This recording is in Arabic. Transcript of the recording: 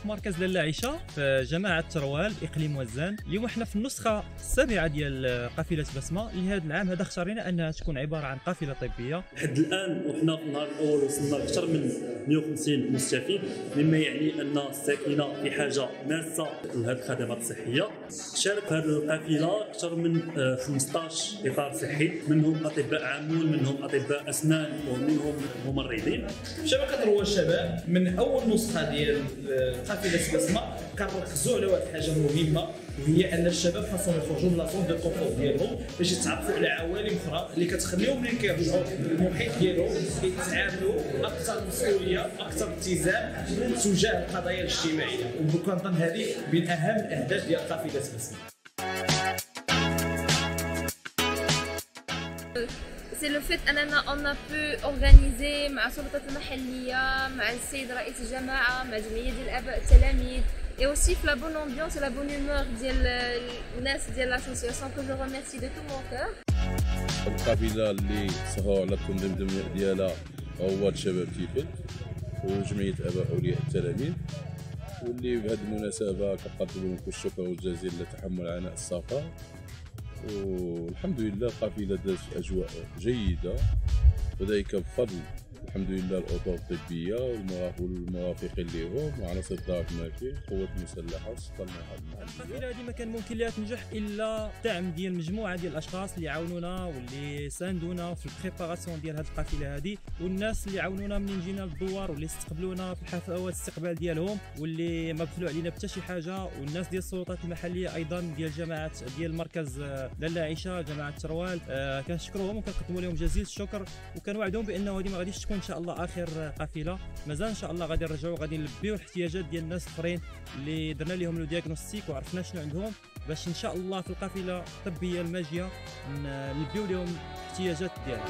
في مركز لاله عيشه في جماعه تروال اقليم وزان. اليوم حنا في النسخه السابعه ديال قافله بسمه اللي هذا العام هذا اختارينا انها تكون عباره عن قافله طبيه. لحد الان وحنا في النهار الاول وصلنا لاكثر من 150 مستفيد، مما يعني ان الساكنه في حاجه ماسه لهذه الخدمات الصحيه. شارك في هذه القافله اكثر من 15 اطار صحي، منهم اطباء عامون، منهم اطباء اسنان، ومنهم ممرضين. شبكه رواد الشباب من اول نسخه ديال قافله بسمه كنركزوا على واحد الحاجه مهمه، وهي ان الشباب خاصهم يخرجوا من لاصون دو كونفور ديالهم باش يتعرفوا على عوالم اخرى اللي كتخليهم ملي كيرجعوا للمحيط ديالهم يتعاملوا اكثر مسؤوليه، اكثر التزام تجاه القضايا الاجتماعيه. وكنظن هذه من اهم الاهداف ديال قافله بسمه. سي لو فيت اننا اون بو اورغانيزي مع السلطات المحليه، مع السيد رئيس الجماعه، مع جمعيه ديال الاباء التلاميذ، et aussi la bonne ambiance et la bonne humeur ديال الناس ديال l'association que je remercie de tout mon cœur. القافله اللي سهروا على التنظيم ديالها هو الشباب تيفل وجمعيه اباء اولياء التلاميذ، واللي بهذه المناسبه كنقدم لهم الشكر والجزيل لتحمل عناء السفر. والحمد لله القافله دازت اجواء جيده، وذلك بفضل الحمد لله الاطر الطبيه والمرافقين لهم وعناصر الدار المالكي، القوات المسلحه والسلطه المحليه. القافله هذه ما كان ممكن لها تنجح الا الدعم ديال مجموعه ديال الاشخاص اللي عاونونا واللي ساندونا في البريباراسيون ديال هذه القافله هذه، والناس اللي عاونونا منين جينا للدوار، واللي استقبلونا في الحفلات الاستقبال ديالهم، واللي ما بخلوا علينا حتى شي حاجه، والناس ديال السلطات المحليه ايضا ديال جماعات ديال مركز لاله عيشه، جماعه تروال، كنشكروهم وكنقدموا لهم جزيل الشكر، وكنوعدهم بانه هذه ما غاديش تكون ان شاء الله اخر قافله، مازال ان شاء الله غادي نرجعوا غادي نلبيو الاحتياجات ديال الناس الاخرين اللي درنا لهم لو دياغنوستيك وعرفنا شنو عندهم، باش ان شاء الله في القافله الطبيه الماجيه نلبيو لهم الاحتياجات ديالهم.